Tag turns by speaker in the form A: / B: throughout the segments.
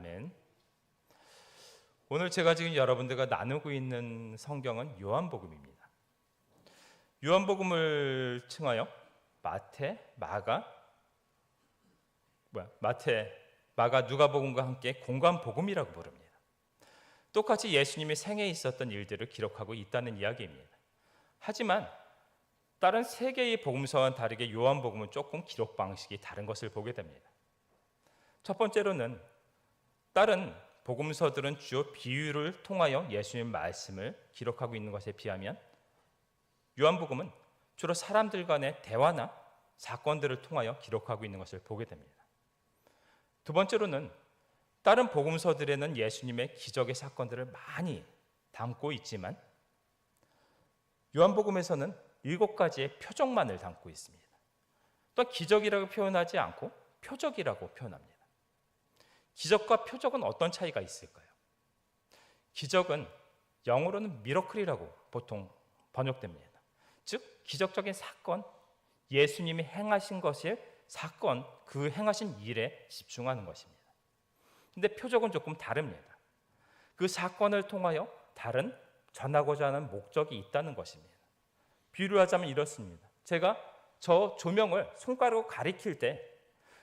A: 아멘. 오늘 제가 지금 여러분들과 나누고 있는 성경은 요한복음입니다. 요한복음을 칭하여 마태, 마가, 누가복음과 함께 공관복음이라고 부릅니다. 똑같이 예수님이 생애에 있었던 일들을 기록하고 있다는 이야기입니다. 하지만 다른 세 개의 복음서와는 다르게 요한복음은 조금 기록 방식이 다른 것을 보게 됩니다. 첫 번째로는 다른 복음서들은 주요 비유를 통하여 예수님의 말씀을 기록하고 있는 것에 비하면 요한복음은 주로 사람들 간의 대화나 사건들을 통하여 기록하고 있는 것을 보게 됩니다. 두 번째로는 다른 복음서들에는 예수님의 기적의 사건들을 많이 담고 있지만 요한복음에서는 7가지의 표적만을 담고 있습니다. 또 기적이라고 표현하지 않고 표적이라고 표현합니다. 기적과 표적은 어떤 차이가 있을까요? 기적은 영어로는 미러클이라고 보통 번역됩니다. 즉 기적적인 사건, 예수님이 행하신 것의 사건, 그 행하신 일에 집중하는 것입니다. 근데 표적은 조금 다릅니다. 그 사건을 통하여 다른 전하고자 하는 목적이 있다는 것입니다. 비유를 하자면 이렇습니다. 제가 저 조명을 손가락으로 가리킬 때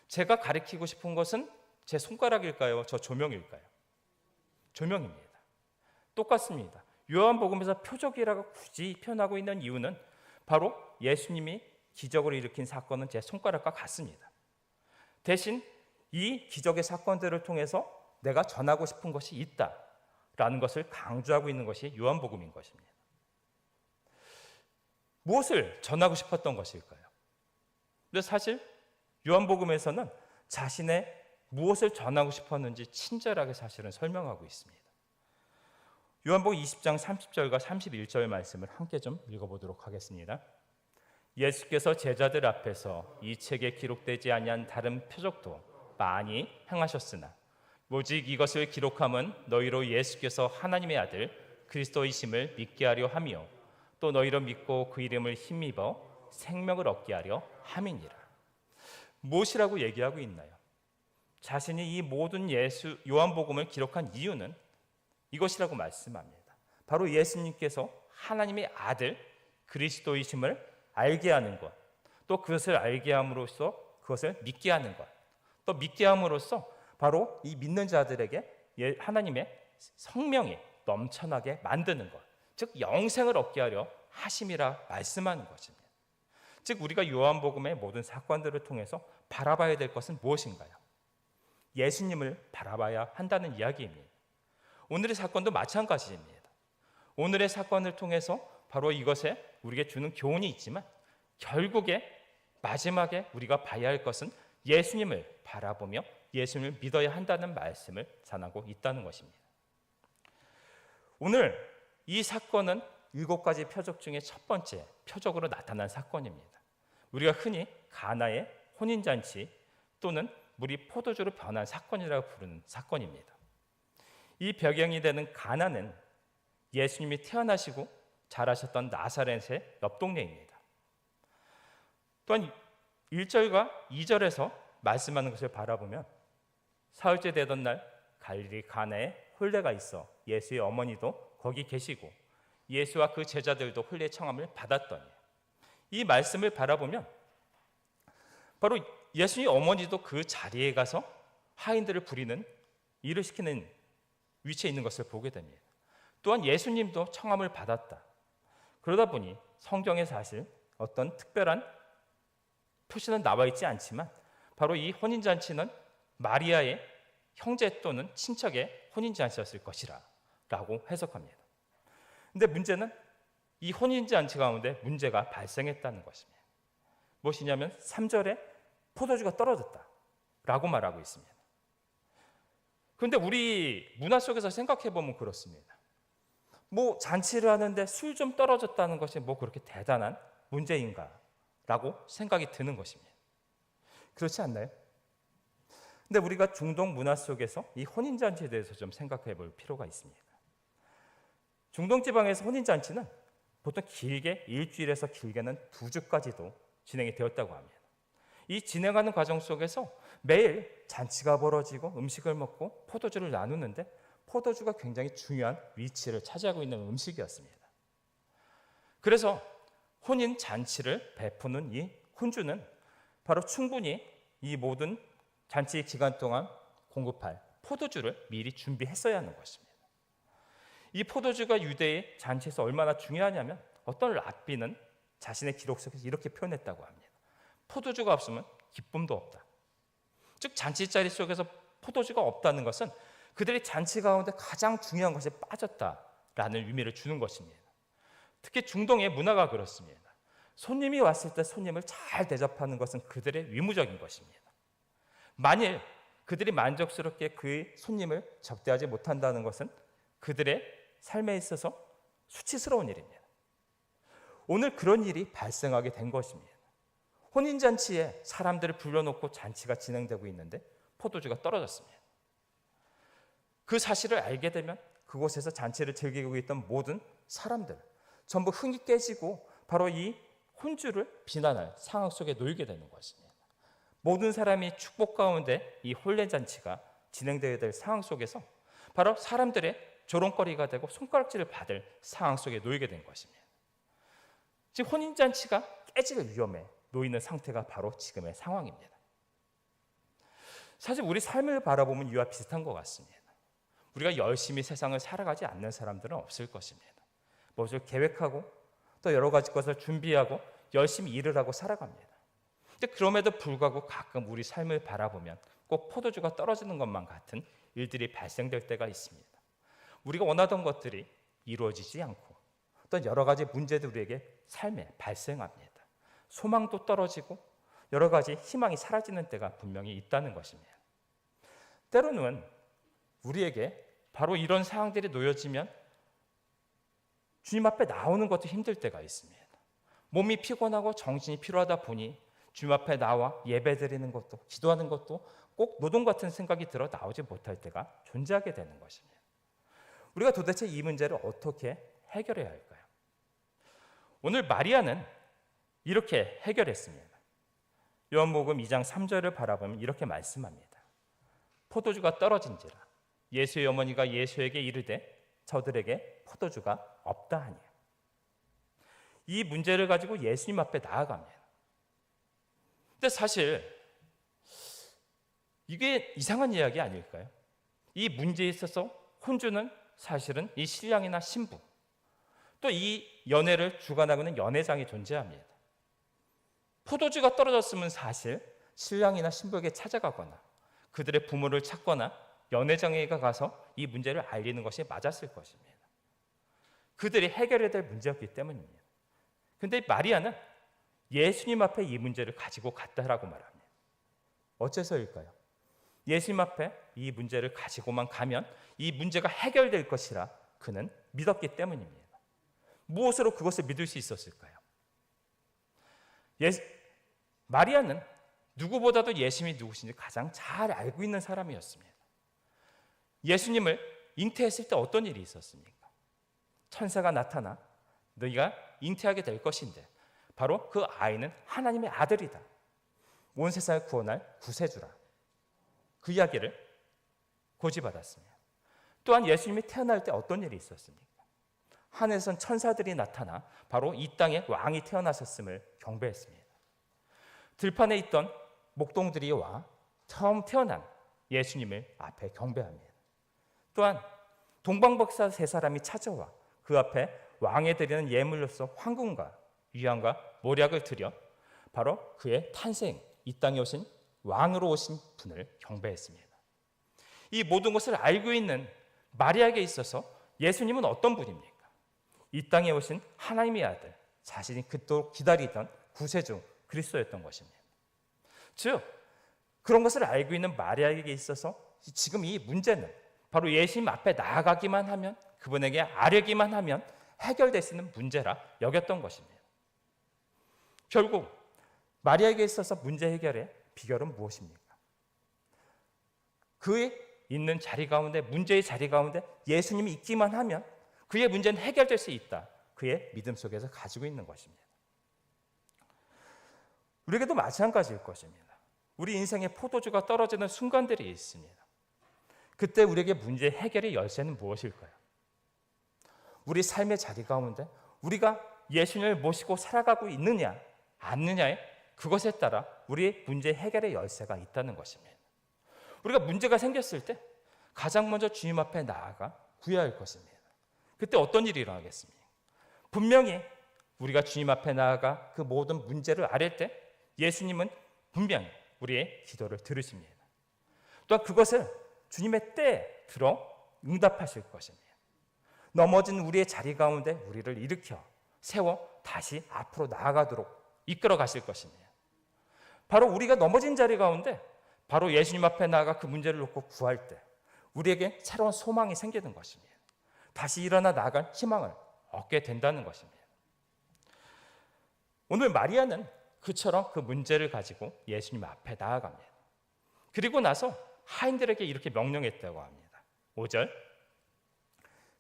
A: 제가 가리키고 싶은 것은 제 손가락일까요? 저 조명일까요? 조명입니다. 똑같습니다. 요한복음에서 표적이라고 굳이 표현하고 있는 이유는 바로 예수님이 기적을 일으킨 사건은 제 손가락과 같습니다. 대신 이 기적의 사건들을 통해서 내가 전하고 싶은 것이 있다라는 것을 강조하고 있는 것이 요한복음인 것입니다. 무엇을 전하고 싶었던 것일까요? 근데 사실 요한복음에서는 자신의 무엇을 전하고 싶었는지 친절하게 사실은 설명하고 있습니다. 요한복음 20장 30절과 31절 말씀을 함께 좀 읽어보도록 하겠습니다. 예수께서 제자들 앞에서 이 책에 기록되지 아니한 다른 표적도 많이 행하셨으나 오직 이것을 기록함은 너희로 예수께서 하나님의 아들 그리스도이심을 믿게 하려 함이요 또 너희로 믿고 그 이름을 힘입어 생명을 얻게 하려 함이니라. 무엇이라고 얘기하고 있나요? 자신이 이 모든 요한복음을 기록한 이유는 이것이라고 말씀합니다. 바로 예수님께서 하나님의 아들 그리스도이심을 알게 하는 것, 또 그것을 알게 함으로써 그것을 믿게 하는 것, 또 믿게 함으로써 바로 이 믿는 자들에게 하나님의 성령이 넘쳐나게 만드는 것, 즉 영생을 얻게 하려 하심이라 말씀하는 것입니다. 즉 우리가 요한복음의 모든 사건들을 통해서 바라봐야 될 것은 무엇인가요? 예수님을 바라봐야 한다는 이야기입니다. 오늘의 사건도 마찬가지입니다. 오늘의 사건을 통해서 바로 이것에 우리에게 주는 교훈이 있지만 결국에 마지막에 우리가 봐야 할 것은 예수님을 바라보며 예수님을 믿어야 한다는 말씀을 전하고 있다는 것입니다. 오늘 이 사건은 7가지 표적 중에 첫 번째 표적으로 나타난 사건입니다. 우리가 흔히 가나의 혼인잔치 또는 물이 포도주로 변한 사건이라고 부르는 사건입니다. 이 배경이 되는 가나는 예수님이 태어나시고 자라셨던 나사렛의 옆 동네입니다. 또한 1절과 2절에서 말씀하는 것을 바라보면 사흘째 되던 날 갈릴리 가나에 혼례가 있어 예수의 어머니도 거기 계시고 예수와 그 제자들도 혼례 청함을 받았더니 이 말씀을 바라보면 바로 예수님 어머니도 그 자리에 가서 하인들을 부리는 일을 시키는 위치에 있는 것을 보게 됩니다. 또한 예수님도 청함을 받았다. 그러다 보니 성경에 사실 어떤 특별한 표시는 나와 있지 않지만 바로 이 혼인잔치는 마리아의 형제 또는 친척의 혼인잔치였을 것이라 라고 해석합니다. 근데 문제는 이 혼인잔치 가운데 문제가 발생했다는 것입니다. 무엇이냐면 3절에 포도주가 떨어졌다라고 말하고 있습니다. 그런데 우리 문화 속에서 생각해 보면 그렇습니다. 뭐 잔치를 하는데 술 좀 떨어졌다는 것이 뭐 그렇게 대단한 문제인가라고 생각이 드는 것입니다. 그렇지 않나요? 근데 우리가 중동 문화 속에서 이 혼인잔치에 대해서 좀 생각해 볼 필요가 있습니다. 중동 지방에서 혼인잔치는 보통 길게 일주일에서 길게는 2주까지도 진행이 되었다고 합니다. 이 진행하는 과정 속에서 매일 잔치가 벌어지고 음식을 먹고 포도주를 나누는데 포도주가 굉장히 중요한 위치를 차지하고 있는 음식이었습니다. 그래서 혼인 잔치를 베푸는 이 혼주는 바로 충분히 이 모든 잔치 기간 동안 공급할 포도주를 미리 준비했어야 하는 것입니다. 이 포도주가 유대의 잔치에서 얼마나 중요하냐면 어떤 랍비는 자신의 기록 속에서 이렇게 표현했다고 합니다. 포도주가 없으면 기쁨도 없다. 즉 잔치 자리 속에서 포도주가 없다는 것은 그들의 잔치 가운데 가장 중요한 것에 빠졌다라는 의미를 주는 것입니다. 특히 중동의 문화가 그렇습니다. 손님이 왔을 때 손님을 잘 대접하는 것은 그들의 의무적인 것입니다. 만일 그들이 만족스럽게 그 손님을 접대하지 못한다는 것은 그들의 삶에 있어서 수치스러운 일입니다. 오늘 그런 일이 발생하게 된 것입니다. 혼인잔치에 사람들을 불러놓고 잔치가 진행되고 있는데 포도주가 떨어졌습니다. 그 사실을 알게 되면 그곳에서 잔치를 즐기고 있던 모든 사람들 전부 흥이 깨지고 바로 이 혼주를 비난할 상황 속에 놓이게 되는 것입니다. 모든 사람이 축복 가운데 이 혼례잔치가 진행되어야 될 상황 속에서 바로 사람들의 조롱거리가 되고 손가락질을 받을 상황 속에 놓이게 된 것입니다. 지금 혼인잔치가 깨질 위험에 놓이는 상태가 바로 지금의 상황입니다. 사실 우리 삶을 바라보면 이와 비슷한 것 같습니다. 우리가 열심히 세상을 살아가지 않는 사람들은 없을 것입니다. 무엇을 계획하고 또 여러 가지 것을 준비하고 열심히 일을 하고 살아갑니다. 근데 그럼에도 불구하고 가끔 우리 삶을 바라보면 꼭 포도주가 떨어지는 것만 같은 일들이 발생될 때가 있습니다. 우리가 원하던 것들이 이루어지지 않고 또 여러 가지 문제들이 우리에게 삶에 발생합니다. 소망도 떨어지고 여러 가지 희망이 사라지는 때가 분명히 있다는 것입니다. 때로는 우리에게 바로 이런 상황들이 놓여지면 주님 앞에 나오는 것도 힘들 때가 있습니다. 몸이 피곤하고 정신이 피로하다 보니 주님 앞에 나와 예배드리는 것도 기도하는 것도 꼭 노동 같은 생각이 들어 나오지 못할 때가 존재하게 되는 것입니다. 우리가 도대체 이 문제를 어떻게 해결해야 할까요? 오늘 마리아는 이렇게 해결했습니다. 요한복음 2장 3절을 바라보면 이렇게 말씀합니다. 포도주가 떨어진지라 예수의 어머니가 예수에게 이르되 저들에게 포도주가 없다 하니. 이 문제를 가지고 예수님 앞에 나아갑니다. 근데 사실 이게 이상한 이야기 아닐까요? 이 문제에 있어서 혼주는 사실은 이 신랑이나 신부 또 이 연애를 주관하고 있는 연회장이 존재합니다. 포도주가 떨어졌으면 사실 신랑이나 신부에게 찾아가거나 그들의 부모를 찾거나 연회장에 가서 이 문제를 알리는 것이 맞았을 것입니다. 그들이 해결해야 될 문제였기 때문입니다. 그런데 마리아는 예수님 앞에 이 문제를 가지고 갔다라고 말합니다. 어째서일까요? 예수님 앞에 이 문제를 가지고만 가면 이 문제가 해결될 것이라 그는 믿었기 때문입니다. 무엇으로 그것을 믿을 수 있었을까요? 마리아는 누구보다도 예수님이 누구신지 가장 잘 알고 있는 사람이었습니다. 예수님을 잉태했을 때 어떤 일이 있었습니까? 천사가 나타나 너희가 잉태하게 될 것인데 바로 그 아이는 하나님의 아들이다. 온 세상을 구원할 구세주라. 그 이야기를 고지받았습니다. 또한 예수님이 태어날 때 어떤 일이 있었습니까? 하늘에선 천사들이 나타나 바로 이 땅에 왕이 태어나셨음을 경배했습니다. 들판에 있던 목동들이 와 처음 태어난 예수님을 앞에 경배합니다. 또한 동방박사 세 사람이 찾아와 그 앞에 왕에 드리는 예물로서 황금과 유향과 모략을 드려 바로 그의 탄생, 이 땅에 오신 왕으로 오신 분을 경배했습니다. 이 모든 것을 알고 있는 마리아에게 있어서 예수님은 어떤 분입니까? 이 땅에 오신 하나님의 아들, 자신이 그토록 기다리던 구세주 그리스도였던 것입니다. 즉 그런 것을 알고 있는 마리아에게 있어서 지금 이 문제는 바로 예수님 앞에 나아가기만 하면 그분에게 아뢰기만 하면 해결될 수 있는 문제라 여겼던 것입니다. 결국 마리아에게 있어서 문제 해결의 비결은 무엇입니까? 그의 있는 자리 가운데 문제의 자리 가운데 예수님이 있기만 하면 그의 문제는 해결될 수 있다. 그의 믿음 속에서 가지고 있는 것입니다. 우리에게도 마찬가지일 것입니다. 우리 인생에 포도주가 떨어지는 순간들이 있습니다. 그때 우리에게 문제 해결의 열쇠는 무엇일까요? 우리 삶의 자리 가운데 우리가 예수님을 모시고 살아가고 있느냐 않느냐에 그것에 따라 우리의 문제 해결의 열쇠가 있다는 것입니다. 우리가 문제가 생겼을 때 가장 먼저 주님 앞에 나아가 구해야 할 것입니다. 그때 어떤 일이 일어나겠습니까? 분명히 우리가 주님 앞에 나아가 그 모든 문제를 아뢰 때 예수님은 분명히 우리의 기도를 들으십니다. 또한 그것을 주님의 때에 들어 응답하실 것입니다. 넘어진 우리의 자리 가운데 우리를 일으켜 세워 다시 앞으로 나아가도록 이끌어 가실 것입니다. 바로 우리가 넘어진 자리 가운데 바로 예수님 앞에 나아가 그 문제를 놓고 구할 때 우리에게 새로운 소망이 생기는 것입니다. 다시 일어나 나아갈 희망을 얻게 된다는 것입니다. 오늘 마리아는 그처럼 그 문제를 가지고 예수님 앞에 나아갑니다. 그리고 나서 하인들에게 이렇게 명령했다고 합니다. 5절,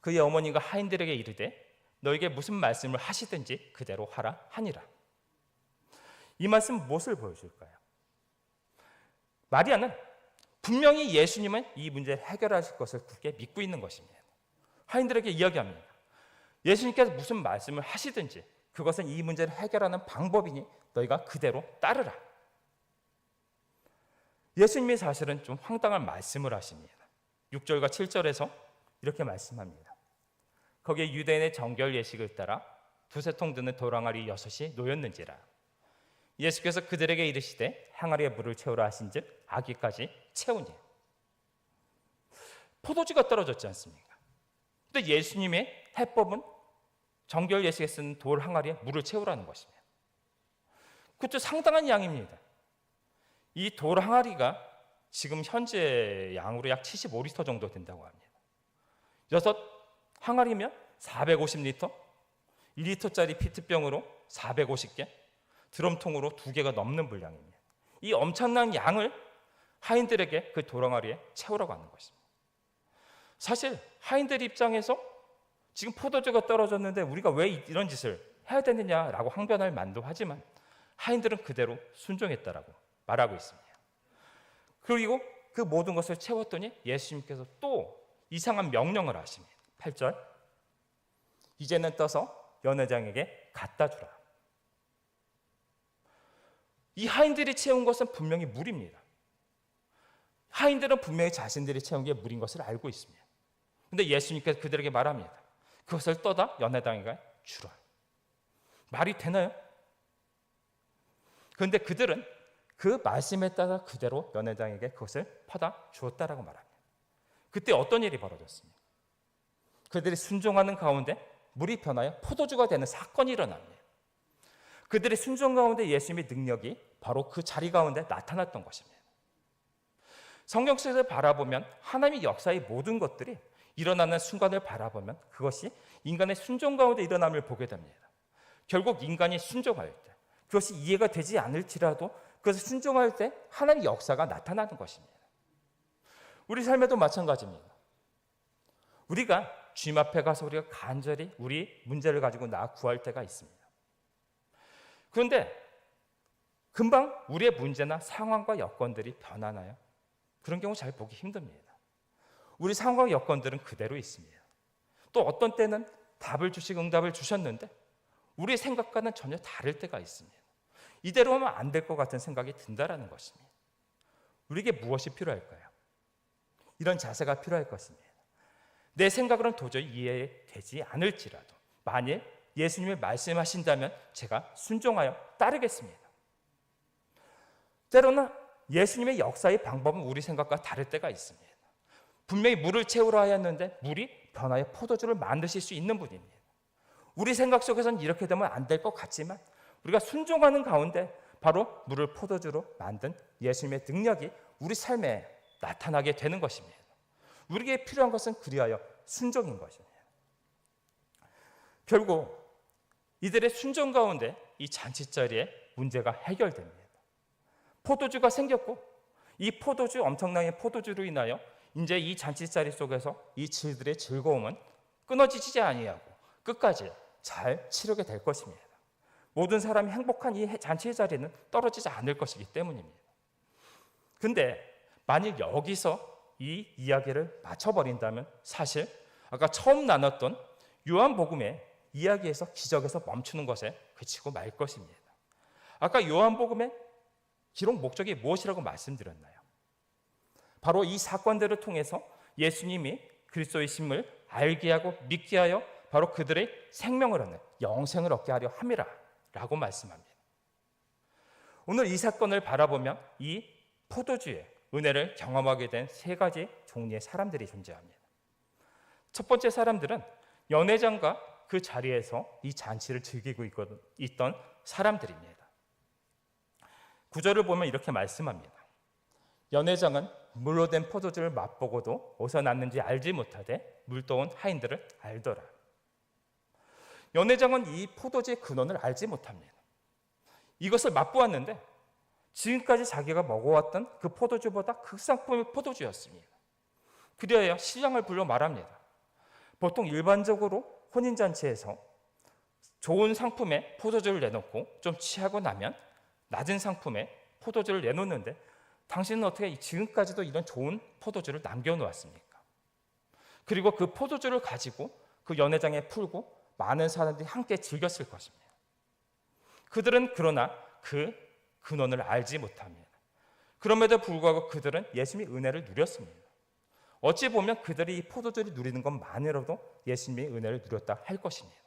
A: 그의 어머니가 하인들에게 이르되 너에게 무슨 말씀을 하시든지 그대로 하라 하니라. 이 말씀 무엇을 보여줄까요? 마리아는 분명히 예수님은 이 문제를 해결하실 것을 굳게 믿고 있는 것입니다. 하인들에게 이야기합니다. 예수님께서 무슨 말씀을 하시든지 그것은 이 문제를 해결하는 방법이니 너희가 그대로 따르라. 예수님이 사실은 좀 황당한 말씀을 하십니다. 6절과 7절에서 이렇게 말씀합니다. 거기에 유대인의 정결 예식을 따라 두세 통 드는 돌항아리 6이 놓였는지라. 예수께서 그들에게 이르시되 항아리에 물을 채우라 하신즉 아기까지 채우니. 포도주가 떨어졌지 않습니까? 근데 예수님의 해법은 정결 예식에 쓰는 돌 항아리에 물을 채우라는 것입니다. 그것도 상당한 양입니다. 이 돌 항아리가 지금 현재 양으로 약 75리터 정도 된다고 합니다. 6 항아리면 450리터, 1리터짜리 피트병으로 450개, 드럼통으로 2개가 넘는 분량입니다. 이 엄청난 양을 하인들에게 그 돌 항아리에 채우라고 하는 것입니다. 사실 하인들 입장에서 지금 포도주가 떨어졌는데 우리가 왜 이런 짓을 해야 되느냐라고 항변할 만도 하지만 하인들은 그대로 순종했다라고 말하고 있습니다. 그리고 그 모든 것을 채웠더니 예수님께서 또 이상한 명령을 하십니다. 8절, 이제는 떠서 연회장에게 갖다 주라. 이 하인들이 채운 것은 분명히 물입니다. 하인들은 분명히 자신들이 채운 게 물인 것을 알고 있습니다. 그런데 예수님께서 그들에게 말합니다. 그것을 떠다 연회장에게 주라. 말이 되나요? 그런데 그들은 그 말씀에 따라 그대로 연회장에게 그것을 퍼다 주었다라고 말합니다. 그때 어떤 일이 벌어졌습니까? 그들이 순종하는 가운데 물이 변하여 포도주가 되는 사건이 일어납니다. 그들의 순종 가운데 예수님의 능력이 바로 그 자리 가운데 나타났던 것입니다. 성경 속에서 바라보면 하나님의 역사의 모든 것들이 일어나는 순간을 바라보면 그것이 인간의 순종 가운데 일어남을 보게 됩니다. 결국 인간이 순종할 때 그것이 이해가 되지 않을지라도 그것을 순종할 때 하나님의 역사가 나타나는 것입니다. 우리 삶에도 마찬가지입니다. 우리가 주님 앞에 가서 우리가 간절히 우리 문제를 가지고 나아 구할 때가 있습니다. 그런데 금방 우리의 문제나 상황과 여건들이 변하나요? 그런 경우 잘 보기 힘듭니다. 우리 상황과 여건들은 그대로 있습니다. 또 어떤 때는 답을 주시고 응답을 주셨는데 우리의 생각과는 전혀 다를 때가 있습니다. 이대로 하면 안 될 것 같은 생각이 든다라는 것입니다. 우리에게 무엇이 필요할까요? 이런 자세가 필요할 것입니다. 내 생각으로는 도저히 이해되지 않을지라도 만일 예수님이 말씀하신다면 제가 순종하여 따르겠습니다. 때로는 예수님의 역사의 방법은 우리 생각과 다를 때가 있습니다. 분명히 물을 채우라 하였는데 물이 변하여 포도주를 만드실 수 있는 분입니다. 우리 생각 속에서는 이렇게 되면 안 될 것 같지만 우리가 순종하는 가운데 바로 물을 포도주로 만든 예수님의 능력이 우리 삶에 나타나게 되는 것입니다. 우리에게 필요한 것은 그리하여 순종인 것입니다. 결국 이들의 순종 가운데 이 잔치자리에 문제가 해결됩니다. 포도주가 생겼고 이 포도주, 엄청난 포도주로 인하여 이제 이 잔치자리 속에서 이 질들의 즐거움은 끊어지지 아니하고 끝까지 잘 치르게 될 것입니다. 모든 사람이 행복한 이 잔치의 자리는 떨어지지 않을 것이기 때문입니다. 근데 만일 여기서 이 이야기를 맞춰버린다면 사실 아까 처음 나눴던 요한복음의 이야기에서 기적에서 멈추는 것에 그치고 말 것입니다. 아까 요한복음의 기록 목적이 무엇이라고 말씀드렸나요? 바로 이 사건들을 통해서 예수님이 그리스도이심을 알게 하고 믿게 하여 바로 그들의 생명을 얻는 영생을 얻게 하려 함이라 라고 말씀합니다. 오늘 이 사건을 바라보면 이 포도주의 은혜를 경험하게 된 세 가지 종류의 사람들이 존재합니다. 첫 번째 사람들은 연회장과 그 자리에서 이 잔치를 즐기고 있던 사람들입니다. 구절을 보면 이렇게 말씀합니다. 연회장은 물로 된 포도주를 맛보고도 어디서 났는지 알지 못하되 물떠온 하인들을 알더라. 연회장은 이 포도주의 근원을 알지 못합니다. 이것을 맛보았는데 지금까지 자기가 먹어왔던 그 포도주보다 극상품의 포도주였습니다. 그리하여 신랑을 불러 말합니다. 보통 일반적으로 혼인잔치에서 좋은 상품에 포도주를 내놓고 좀 취하고 나면 낮은 상품에 포도주를 내놓는데 당신은 어떻게 지금까지도 이런 좋은 포도주를 남겨놓았습니까? 그리고 그 포도주를 가지고 그 연회장에 풀고 많은 사람들이 함께 즐겼을 것입니다. 그들은 그러나 그 근원을 알지 못합니다. 그럼에도 불구하고 그들은 예수님의 은혜를 누렸습니다. 어찌 보면 그들이 이 포도주를 누리는 것만으로도 예수님의 은혜를 누렸다 할 것입니다.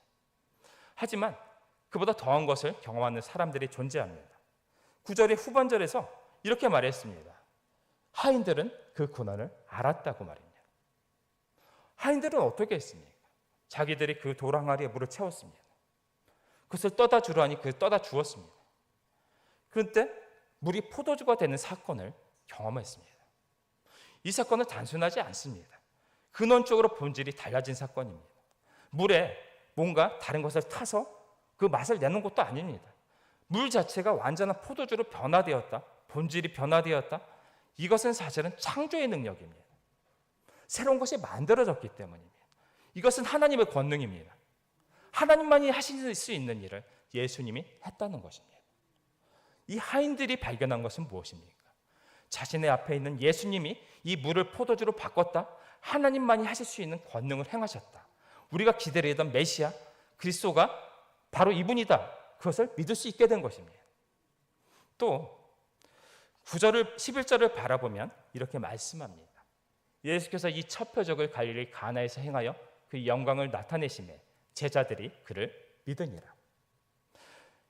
A: 하지만 그보다 더한 것을 경험하는 사람들이 존재합니다. 9절의 후반절에서 이렇게 말했습니다. 하인들은 그 근원을 알았다고 말입니다. 하인들은 어떻게 했습니까? 자기들이 그 돌 항아리에 물을 채웠습니다. 그것을 떠다 주라니 그 떠다 주었습니다. 그런데 물이 포도주가 되는 사건을 경험했습니다. 이 사건은 단순하지 않습니다. 근원적으로 본질이 달라진 사건입니다. 물에 뭔가 다른 것을 타서 그 맛을 내는 것도 아닙니다. 물 자체가 완전한 포도주로 변화되었다. 본질이 변화되었다. 이것은 사실은 창조의 능력입니다. 새로운 것이 만들어졌기 때문입니다. 이것은 하나님의 권능입니다. 하나님만이 하실 수 있는 일을 예수님이 했다는 것입니다. 이 하인들이 발견한 것은 무엇입니까? 자신의 앞에 있는 예수님이 이 물을 포도주로 바꿨다. 하나님만이 하실 수 있는 권능을 행하셨다. 우리가 기다리던 메시아 그리스도가 바로 이분이다. 그것을 믿을 수 있게 된 것입니다. 또 9절을 11절을 바라보면 이렇게 말씀합니다. 예수께서 이 첫 표적을 갈릴리 가나에서 행하여 그 영광을 나타내심에 제자들이 그를 믿으니라.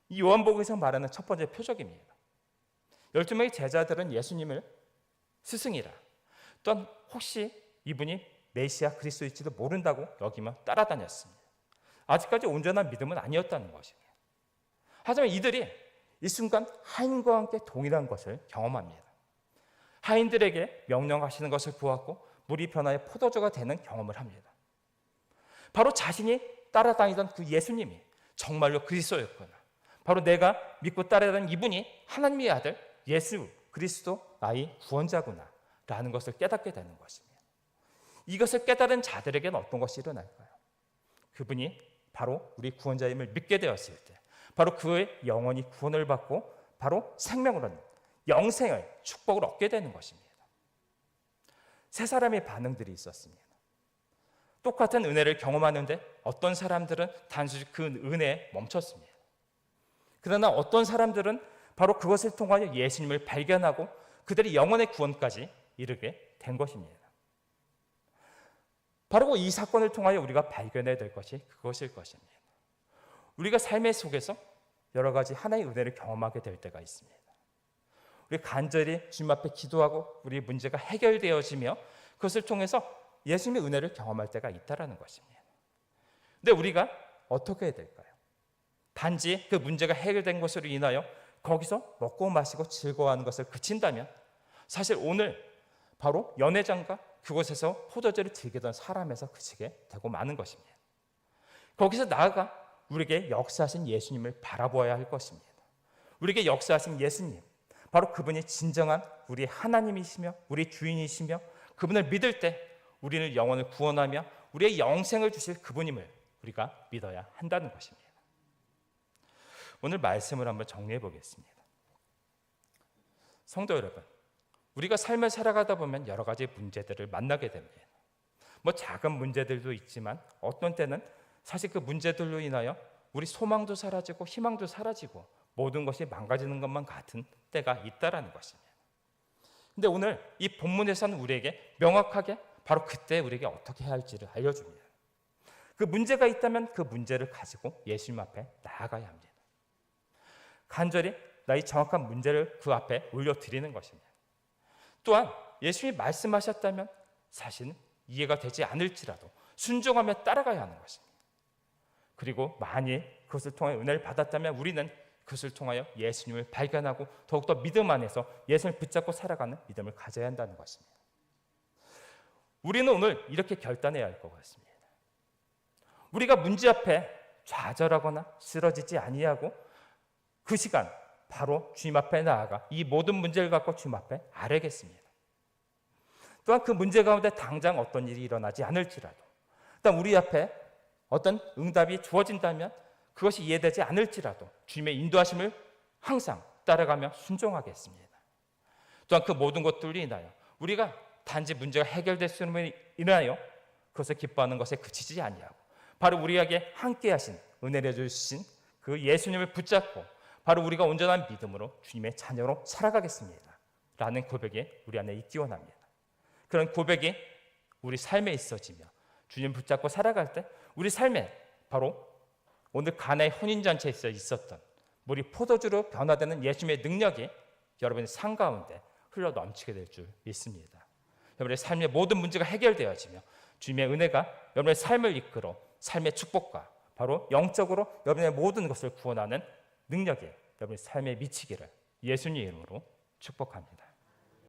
A: 이 요한복음에서 말하는 첫 번째 표적입니다. 12명의 제자들은 예수님을 스승이라 또한 혹시 이분이 메시아 그리스도일지도 모른다고 여기며 따라다녔습니다. 아직까지 온전한 믿음은 아니었다는 것입니다. 하지만 이들이 이 순간 하인과 함께 동일한 것을 경험합니다. 하인들에게 명령하시는 것을 보았고 물이 변화해 포도주가 되는 경험을 합니다. 바로 자신이 따라다니던 그 예수님이 정말로 그리스도였구나. 바로 내가 믿고 따라다니는 이분이 하나님의 아들 예수 그리스도 나의 구원자구나 라는 것을 깨닫게 되는 것입니다. 이것을 깨달은 자들에게는 어떤 것이 일어날까요? 그분이 바로 우리 구원자임을 믿게 되었을 때 바로 그의 영혼이 구원을 받고 바로 생명을 얻는 영생을 축복을 얻게 되는 것입니다. 세 사람의 반응들이 있었습니다. 똑같은 은혜를 경험하는데 어떤 사람들은 단순히 그 은혜에 멈췄습니다. 그러나 어떤 사람들은 바로 그것을 통하여 예수님을 발견하고 그들의 영혼의 구원까지 이르게 된 것입니다. 바로 이 사건을 통하여 우리가 발견해야 될 것이 그것일 것입니다. 우리가 삶의 속에서 여러 가지 하나의 은혜를 경험하게 될 때가 있습니다. 우리 간절히 주님 앞에 기도하고 우리 문제가 해결되어지며 그것을 통해서 예수님의 은혜를 경험할 때가 있다라는 것입니다. 근데 우리가 어떻게 해야 될까요? 단지 그 문제가 해결된 것으로 인하여 거기서 먹고 마시고 즐거워하는 것을 그친다면 사실 오늘 바로 연회장과 그곳에서 포도주를 즐기던 사람에서 그치게 되고 마는 것입니다. 거기서 나아가 우리에게 역사하신 예수님을 바라보아야 할 것입니다. 우리에게 역사하신 예수님, 바로 그분이 진정한 우리 하나님이시며 우리 주인이시며 그분을 믿을 때 우리는 영혼을 구원하며 우리의 영생을 주실 그분임을 우리가 믿어야 한다는 것입니다. 오늘 말씀을 한번 정리해 보겠습니다. 성도 여러분, 우리가 삶을 살아가다 보면 여러 가지 문제들을 만나게 됩니다. 뭐 작은 문제들도 있지만 어떤 때는 사실 그 문제들로 인하여 우리 소망도 사라지고 희망도 사라지고 모든 것이 망가지는 것만 같은 때가 있다라는 것입니다. 근데 오늘 이 본문에서는 우리에게 명확하게 바로 그때 우리에게 어떻게 해야 할지를 알려줍니다. 그 문제가 있다면 그 문제를 가지고 예수님 앞에 나아가야 합니다. 간절히 나의 정확한 문제를 그 앞에 올려드리는 것입니다. 또한 예수님이 말씀하셨다면 사실은 이해가 되지 않을지라도 순종하며 따라가야 하는 것입니다. 그리고 만일 그것을 통하여 은혜를 받았다면 우리는 그것을 통하여 예수님을 발견하고 더욱더 믿음 안에서 예수님을 붙잡고 살아가는 믿음을 가져야 한다는 것입니다. 우리는 오늘 이렇게 결단해야 할 것 같습니다. 우리가 문제 앞에 좌절하거나 쓰러지지 아니하고 그 시간 바로 주님 앞에 나아가 이 모든 문제를 갖고 주님 앞에 아뢰겠습니다. 또한 그 문제 가운데 당장 어떤 일이 일어나지 않을지라도 일단 우리 앞에 어떤 응답이 주어진다면 그것이 이해되지 않을지라도 주님의 인도하심을 항상 따라가며 순종하겠습니다. 또한 그 모든 것들로 인하여 우리가 단지 문제가 해결됐음으로 인하여 그것을 기뻐하는 것에 그치지 아니하고 바로 우리에게 함께 하신 은혜를 주신 그 예수님을 붙잡고 바로 우리가 온전한 믿음으로 주님의 자녀로 살아가겠습니다 라는 고백이 우리 안에 있기 원합니다. 그런 고백이 우리 삶에 있어지며 주님 붙잡고 살아갈 때 우리 삶에 바로 오늘 가나의 혼인잔치에서 있었던 물이 포도주로 변화되는 예수님의 능력이 여러분의 삶 가운데 흘러 넘치게 될 줄 믿습니다. 여러분의 삶의 모든 문제가 해결되어지며 주님의 은혜가 여러분의 삶을 이끌어 삶의 축복과 바로 영적으로 여러분의 모든 것을 구원하는 능력이 여러분의 삶에 미치기를 예수님 이름으로 축복합니다.